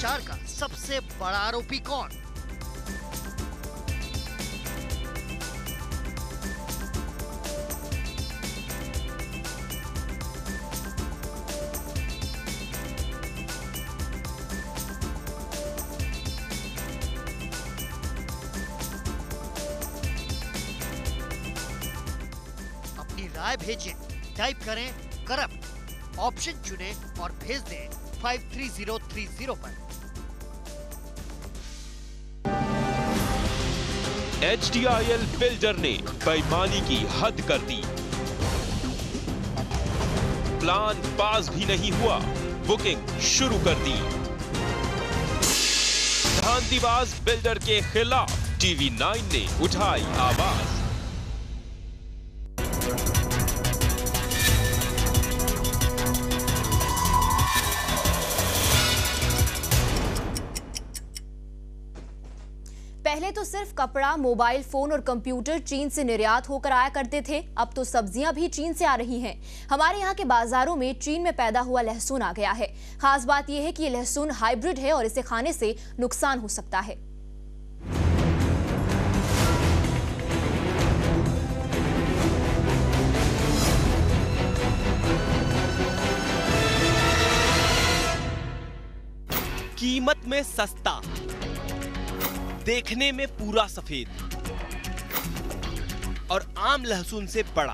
भ्रष्टाचार का सबसे बड़ा आरोपी कौन? अपनी राय भेजें, टाइप करें करप्ट, ऑप्शन चुनें और भेज दें 53030 पर। HDIL बिल्डर ने बेईमानी की हद कर दी। प्लान पास भी नहीं हुआ, बुकिंग शुरू कर दी। धांधलीबाज बिल्डर के खिलाफ TV9 ने उठाई आवाज। पहले तो सिर्फ कपड़ा, मोबाइल फोन और कंप्यूटर चीन से निर्यात होकर आया करते थे, अब तो सब्जियां भी चीन से आ रही हैं। हमारे यहाँ के बाजारों में चीन में पैदा हुआ लहसुन आ गया है। खास बात यह है कि ये लहसुन हाइब्रिड है और इसे खाने से नुकसान हो सकता है। कीमत में सस्ता, देखने में पूरा सफेद और आम लहसुन से बड़ा।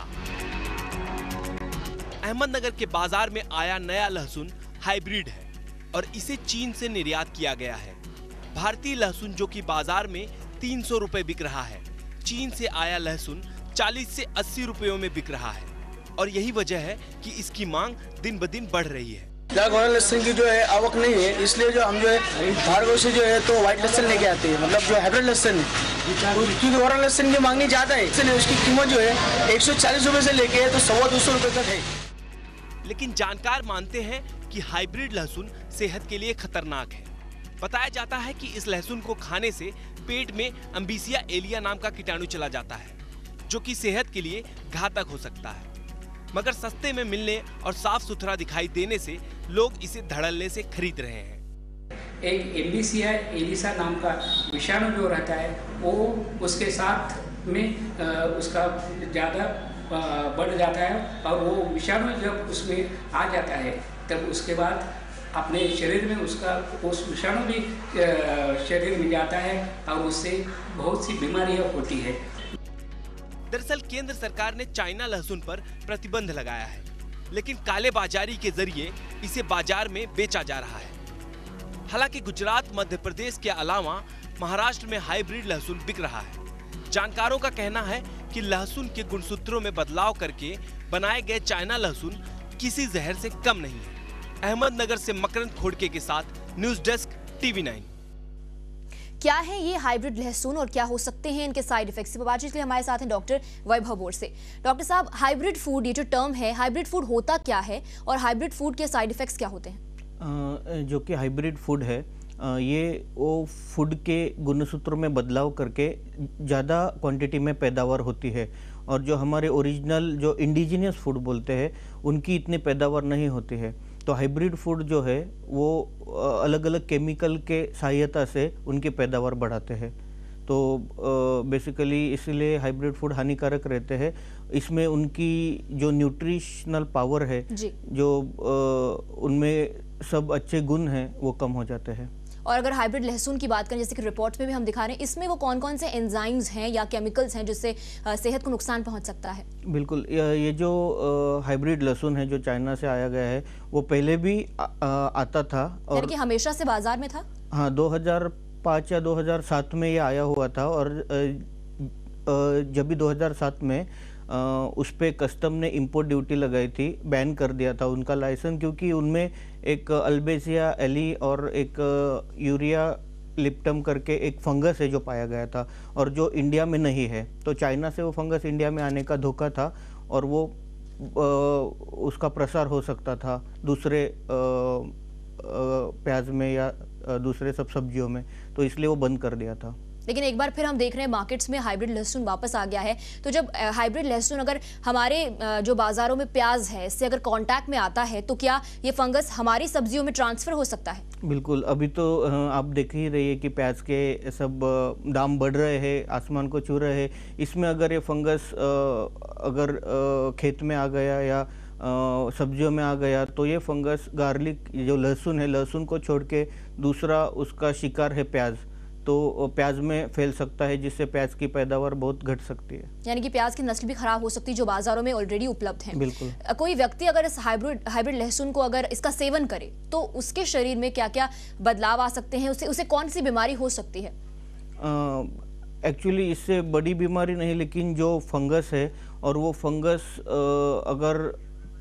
अहमदनगर के बाजार में आया नया लहसुन हाइब्रिड है और इसे चीन से निर्यात किया गया है। भारतीय लहसुन जो कि बाजार में 300 रुपए बिक रहा है, चीन से आया लहसुन 40 से 80 रुपयों में बिक रहा है और यही वजह है कि इसकी मांग दिन ब दिन बढ़ रही है। घोड़ा लहसुन की जो है आवक नहीं है, इसलिए जो हम जो है बाहर से जो है तो व्हाइट लहसुन लेके आते हैं, मतलब जो हाइब्रिड लहसुन है, क्योंकि घोड़ा लहसुन की मांग ज्यादा है, इसलिए उसकी कीमत जो है 140 रुपए से लेके तो 125 रुपए तक है। लेकिन जानकार मानते हैं कि हाइब्रिड लहसुन सेहत के लिए खतरनाक है। बताया जाता है कि इस लहसुन को खाने से पेट में अम्बिसिया एलिया नाम का कीटाणु चला जाता है, जो कि सेहत के लिए घातक हो सकता है। मगर सस्ते में मिलने और साफ सुथरा दिखाई देने से लोग इसे धड़ल्ले से खरीद रहे हैं। एक एम्बिसिया एलिसा नाम का विषाणु जो रहता है वो उसके साथ में उसका ज़्यादा बढ़ जाता है और वो विषाणु जब उसमें आ जाता है तब उसके बाद अपने शरीर में उसका उस विषाणु भी शरीर में जाता है और उससे बहुत सी बीमारियां होती है। दरअसल केंद्र सरकार ने चाइना लहसुन पर प्रतिबंध लगाया है, लेकिन काले बाजारी के जरिए इसे बाजार में बेचा जा रहा है। हालांकि गुजरात, मध्य प्रदेश के अलावा महाराष्ट्र में हाइब्रिड लहसुन बिक रहा है। जानकारों का कहना है कि लहसुन के गुणसूत्रों में बदलाव करके बनाए गए चाइना लहसुन किसी जहर से कम नहीं है। अहमदनगर से मकरंद खोड़के के साथ न्यूज डेस्क TV9। क्या है ये हाइब्रिड लहसुन और क्या हो सकते हैं इनके साइड इफेक्ट्स? बातचीत के लिए हमारे साथ हैं डॉक्टर वैभव बोर से। डॉक्टर साहब, हाइब्रिड फूड, ये जो टर्म है, हाइब्रिड फूड होता क्या है और हाइब्रिड फूड के साइड इफेक्ट्स क्या होते हैं? जो कि हाइब्रिड फूड है, ये वो फूड के गुणसूत्रों में बदलाव करके ज़्यादा क्वांटिटी में पैदावार होती है और जो हमारे ओरिजिनल जो इंडिजिनियस फूड बोलते हैं उनकी इतनी पैदावार नहीं होती है। तो हाइब्रिड फूड जो है वो अलग अलग केमिकल के सहायता से उनकी पैदावार बढ़ाते हैं। तो बेसिकली इसलिए हाइब्रिड फूड हानिकारक रहते हैं। इसमें उनकी जो न्यूट्रिशनल पावर है, जो उनमें सब अच्छे गुण हैं, वो कम हो जाते हैं। और अगर हाइब्रिड लहसुन की बात करें, जैसे कि रिपोर्ट्स में भी हम दिखा रहे हैं, इसमें वो कौन कौन से एंजाइम्स हैं या केमिकल्स हैं जिससे सेहत को नुकसान पहुंच सकता है? बिल्कुल, ये जो हाइब्रिड लहसुन है जो चाइना से आया गया है वो पहले भी आता था और कि हमेशा से बाजार में था। हाँ, 2005 या 2007 में ये आया हुआ था और जब भी 2007 में उस पर कस्टम ने इंपोर्ट ड्यूटी लगाई थी, बैन कर दिया था उनका लाइसेंस, क्योंकि उनमें एक अल्बेसिया एली और एक यूरिया लिप्टम करके एक फंगस है जो पाया गया था और जो इंडिया में नहीं है। तो चाइना से वो फंगस इंडिया में आने का धोखा था और वो उसका प्रसार हो सकता था दूसरे प्याज में या दूसरे सब सब्जियों में, तो इसलिए वो बंद कर दिया था। लेकिन एक बार फिर हम देख रहे हैं मार्केट्स में हाइब्रिड लहसुन वापस आ गया है। तो जब हाइब्रिड लहसुन अगर हमारे जो बाजारों में प्याज है इससे अगर कांटेक्ट में आता है तो क्या ये फंगस हमारी सब्जियों में ट्रांसफर हो सकता है? बिल्कुल, अभी तो आप देख ही रही है कि प्याज के सब दाम बढ़ रहे हैं, आसमान को छू रहे हैं। इसमें अगर ये फंगस अगर खेत में आ गया या सब्जियों में आ गया तो ये फंगस गार्लिक जो लहसुन है, लहसुन को छोड़ के दूसरा उसका शिकार है प्याज, तो प्याज में फैल सकता है, जिससे प्याज की पैदावार बहुत घट सकती है। यानी कि प्याज की नस्ल भी खराब हो सकती है जो बाजारों में ऑलरेडी उपलब्ध है। बिल्कुल। कोई व्यक्ति अगर इस हाइब्रिड लहसुन को अगर इसका सेवन करे तो उसके शरीर में क्या क्या बदलाव आ सकते हैं, उसे कौन सी बीमारी हो सकती है? एक्चुअली इससे बड़ी बीमारी नहीं, लेकिन जो फंगस है और वो फंगस अगर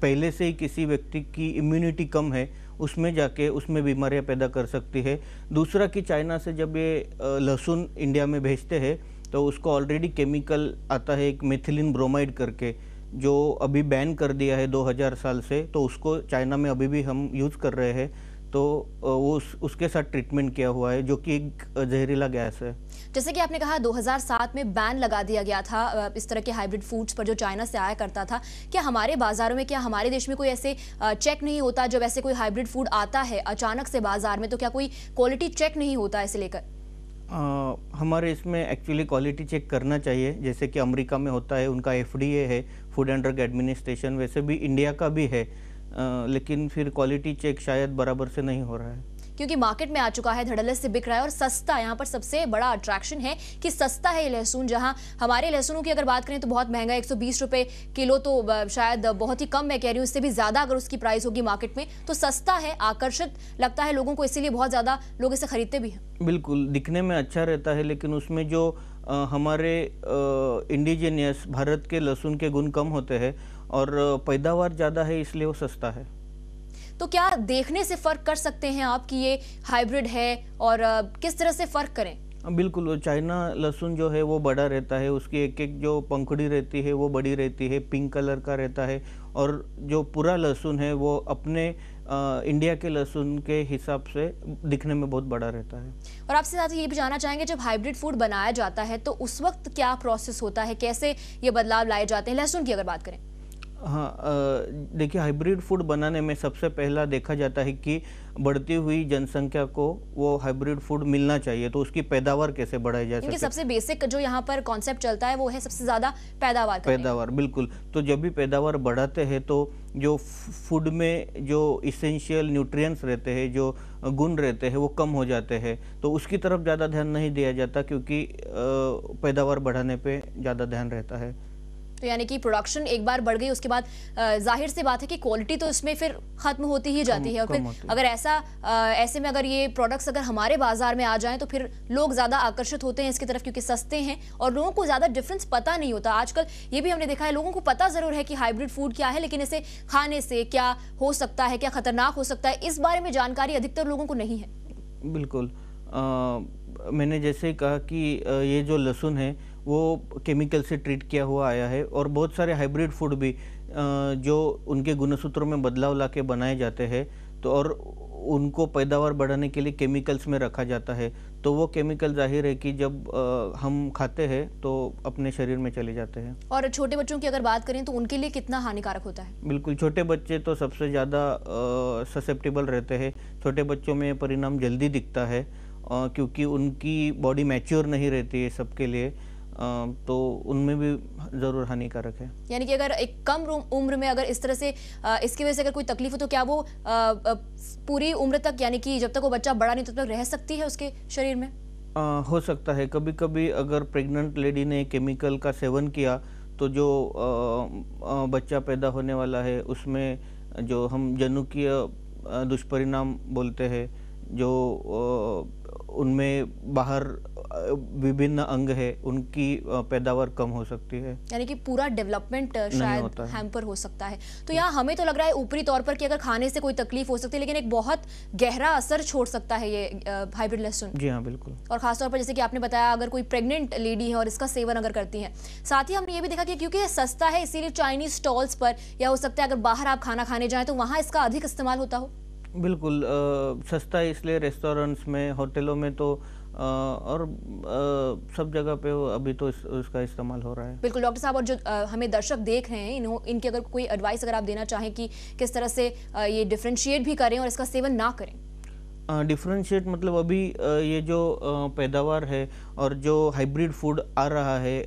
पहले से ही किसी व्यक्ति की इम्यूनिटी कम है उसमें जाके उसमें बीमारियां पैदा कर सकती है। दूसरा कि चाइना से जब ये लहसुन इंडिया में भेजते हैं तो उसको ऑलरेडी केमिकल आता है एक मेथिलीन ब्रोमाइड करके, जो अभी बैन कर दिया है 2000 साल से, तो उसको चाइना में अभी भी हम यूज़ कर रहे हैं। तो वो उसके साथ ट्रीटमेंट किया हुआ है जो कि एक जहरीला गैस है। जैसे कि आपने कहा 2007 में बैन लगा दिया गया था इस तरह के हाइब्रिड फूड्स पर जो चाइना से आया करता था। क्या हमारे बाजारों में, क्या हमारे देश में कोई ऐसे चेक नहीं होता जब ऐसे कोई हाइब्रिड फूड आता है अचानक से बाजार में, तो क्या कोई क्वालिटी चेक नहीं होता इसे लेकर? हमारे इसमें एक्चुअली क्वालिटी चेक करना चाहिए, जैसे कि अमेरिका में होता है, उनका FDA है, फूड एंड ड्रग एडमिनिस्ट्रेशन, वैसे भी इंडिया का भी है, लेकिन फिर क्वालिटी चेक शायद बराबर से नहीं हो रहा है क्योंकि मार्केट में आ चुका है, धड़ल्ले से बिक रहा है और सस्ता। यहाँ पर सबसे बड़ा अट्रैक्शन है कि सस्ता है ये लहसुन। जहाँ हमारे लहसुनों की अगर बात करें तो बहुत महंगा, 120 रुपए किलो, तो शायद बहुत ही कम मैं कह रही हूँ, इससे भी ज्यादा अगर उसकी प्राइस होगी मार्केट में तो सस्ता है, आकर्षित लगता है लोगों को, इसीलिए बहुत ज्यादा लोग इसे खरीदते भी हैं। बिल्कुल, दिखने में अच्छा रहता है, लेकिन उसमें जो हमारे इंडिजिनियस भारत के लहसुन के गुण कम होते हैं और पैदावार ज़्यादा है, इसलिए वो सस्ता है। तो क्या देखने से फर्क कर सकते हैं आप कि ये हाइब्रिड है और किस तरह से फर्क करें? बिल्कुल, चाइना लहसुन जो है वो बड़ा रहता है, उसकी एक एक जो पंखुड़ी रहती है वो बड़ी रहती है, पिंक कलर का रहता है, और जो पूरा लहसुन है वो अपने इंडिया के लहसुन के हिसाब से दिखने में बहुत बड़ा रहता है। और आपसे साथ ये भी जानना चाहेंगे, जब हाइब्रिड फूड बनाया जाता है तो उस वक्त क्या प्रोसेस होता है, कैसे ये बदलाव लाए जाते हैं लहसुन की अगर बात करें? हाँ, देखिए, हाइब्रिड फूड बनाने में सबसे पहला देखा जाता है कि बढ़ती हुई जनसंख्या को वो हाइब्रिड फूड मिलना चाहिए, तो उसकी पैदावार कैसे बढ़ाई जा सके। सबसे बेसिक जो यहाँ पर कॉन्सेप्ट चलता है वो है सबसे ज्यादा पैदावार। बिल्कुल, तो जब भी पैदावार बढ़ाते हैं तो जो फूड में जो इसेंशियल न्यूट्रिएंट्स रहते हैं, जो गुण रहते हैं, वो कम हो जाते हैं, तो उसकी तरफ ज़्यादा ध्यान नहीं दिया जाता, क्योंकि पैदावार बढ़ाने पे ज़्यादा ध्यान रहता है। तो यानी कि प्रोडक्शन एक बार बढ़ गई उसके बाद जाहिर सी बात है कि क्वालिटी तो इसमें फिर खत्म होती ही जाती है। और फिर अगर ऐसे में अगर ये प्रोडक्ट्स अगर हमारे बाजार में आ जाएं तो फिर लोग ज़्यादा आकर्षित होते हैं इसकी तरफ, क्योंकि सस्ते हैं और लोगों को ज़्यादा डिफरेंस पता नहीं होता। आजकल ये भी हमने देखा है, लोगों को पता ज़रूर है कि हाइब्रिड फूड क्या है, लेकिन इसे खाने से क्या हो सकता है, क्या खतरनाक हो सकता है, इस बारे में जानकारी अधिकतर लोगों को नहीं है। बिल्कुल, मैंने जैसे ही कहा कि ये जो लहसुन है वो केमिकल से ट्रीट किया हुआ आया है, और बहुत सारे हाइब्रिड फूड भी जो उनके गुणसूत्रों में बदलाव लाके बनाए जाते हैं, तो और उनको पैदावार बढ़ाने के लिए केमिकल्स में रखा जाता है, तो वो केमिकल जाहिर है कि जब हम खाते हैं तो अपने शरीर में चले जाते हैं। और छोटे बच्चों की अगर बात करें तो उनके लिए कितना हानिकारक होता है? बिल्कुल, छोटे बच्चे तो सबसे ज़्यादा ससेप्टेबल रहते हैं। छोटे बच्चों में परिणाम जल्दी दिखता है क्योंकि उनकी बॉडी मैच्योर नहीं रहती है सबके लिए, तो उनमें भी ज़रूर हानिकारक है। यानी कि अगर एक कम उम्र में अगर इस तरह से इसकी वजह से अगर कोई तकलीफ हो तो क्या वो पूरी उम्र तक, यानी कि जब तक वो बच्चा बड़ा नहीं तब तक रह सकती है उसके शरीर में? हो सकता है। कभी कभी अगर प्रेग्नेंट लेडी ने केमिकल का सेवन किया तो जो बच्चा पैदा होने वाला है उसमें जो हम जनुकीय दुष्परिणाम बोलते हैं, जो उनमें बाहर विभिन्न अंग है, उनकी पैदावार कम हो सकती है, यानी कि पूरा डेवलपमेंट शायद हैम्पर हो सकता है। तो यहाँ हमें तो लग रहा है ऊपरी तौर पर कि अगर खाने से कोई तकलीफ हो सकती है, लेकिन एक बहुत गहरा असर छोड़ सकता है ये हाइब्रिड लहसुन। जी हाँ, बिल्कुल। और खासतौर पर जैसे कि आपने बताया, अगर कोई प्रेग्नेंट लेडी है और इसका सेवन अगर करती है, साथ ही हमने ये भी देखा कि क्योंकि ये सस्ता है इसीलिए चाइनीज स्टॉल्स पर, या हो सकता है अगर बाहर आप खाना खाने जाएं तो वहाँ इसका अधिक इस्तेमाल होता हो। बिल्कुल, सस्ता है इसलिए रेस्टोरेंट्स में, होटलों में तो और सब जगह पे अभी तो इसका इस्तेमाल हो रहा है। बिल्कुल डॉक्टर साहब, और जो हमें दर्शक देख रहे हैं, इनके अगर कोई एडवाइस अगर आप देना चाहें कि किस तरह से ये डिफरेंशिएट भी करें और इसका सेवन ना करें। डिफरेंशिएट मतलब अभी ये जो पैदावार है और जो हाइब्रिड फूड आ रहा है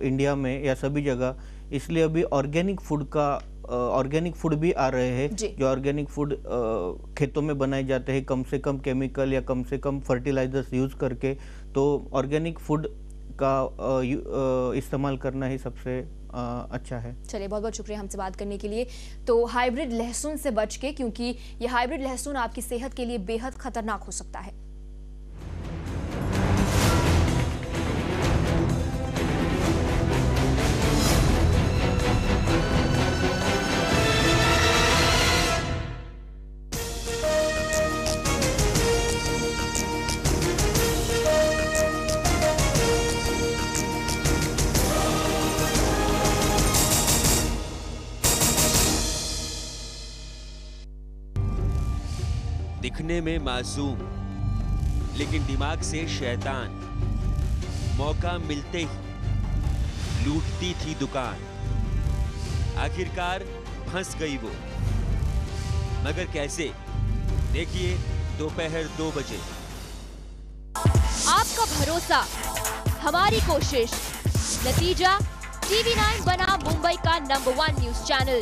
इंडिया में या सभी जगह, इसलिए अभी ऑर्गेनिक फूड भी आ रहे हैं। जो ऑर्गेनिक फूड खेतों में बनाए जाते हैं कम से कम केमिकल या कम से कम फर्टिलाइजर्स यूज़ करके, तो ऑर्गेनिक फूड का इस्तेमाल करना ही सबसे अच्छा है। चलिए, बहुत बहुत शुक्रिया हमसे बात करने के लिए। तो हाइब्रिड लहसुन से बच के, क्योंकि ये हाइब्रिड लहसुन आपकी सेहत के लिए बेहद खतरनाक हो सकता है। दिखने में मासूम लेकिन दिमाग से शैतान, मौका मिलते ही लूटती थी दुकान। आखिरकार फंस गई वो, मगर कैसे? देखिए दोपहर 2 बजे। आपका भरोसा, हमारी कोशिश, नतीजा TV9 बना मुंबई का नंबर 1 न्यूज चैनल।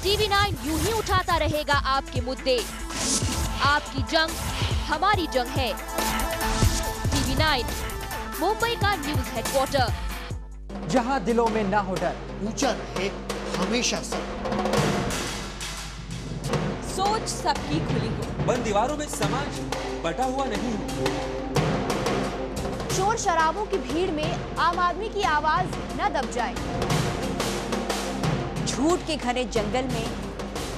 TV9 यूं ही उठाता रहेगा आपके मुद्दे। आपकी जंग हमारी जंग है। TV9 मुंबई का न्यूज हेडक्वार्टर, जहां दिलों में ना हो डर, ऊंचा रहे हमेशा से, सोच सबकी खुली हो, बंद दीवारों में समाज बटा हुआ नहीं हो, शोर शराबों की भीड़ में आम आदमी की आवाज न दब जाए, झूठ के घने जंगल में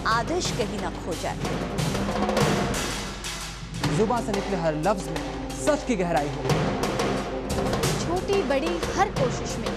आदर्श कहीं न खो जाए, जुबान से निकले हर लफ्ज में सच की गहराई हो, छोटी बड़ी हर कोशिश में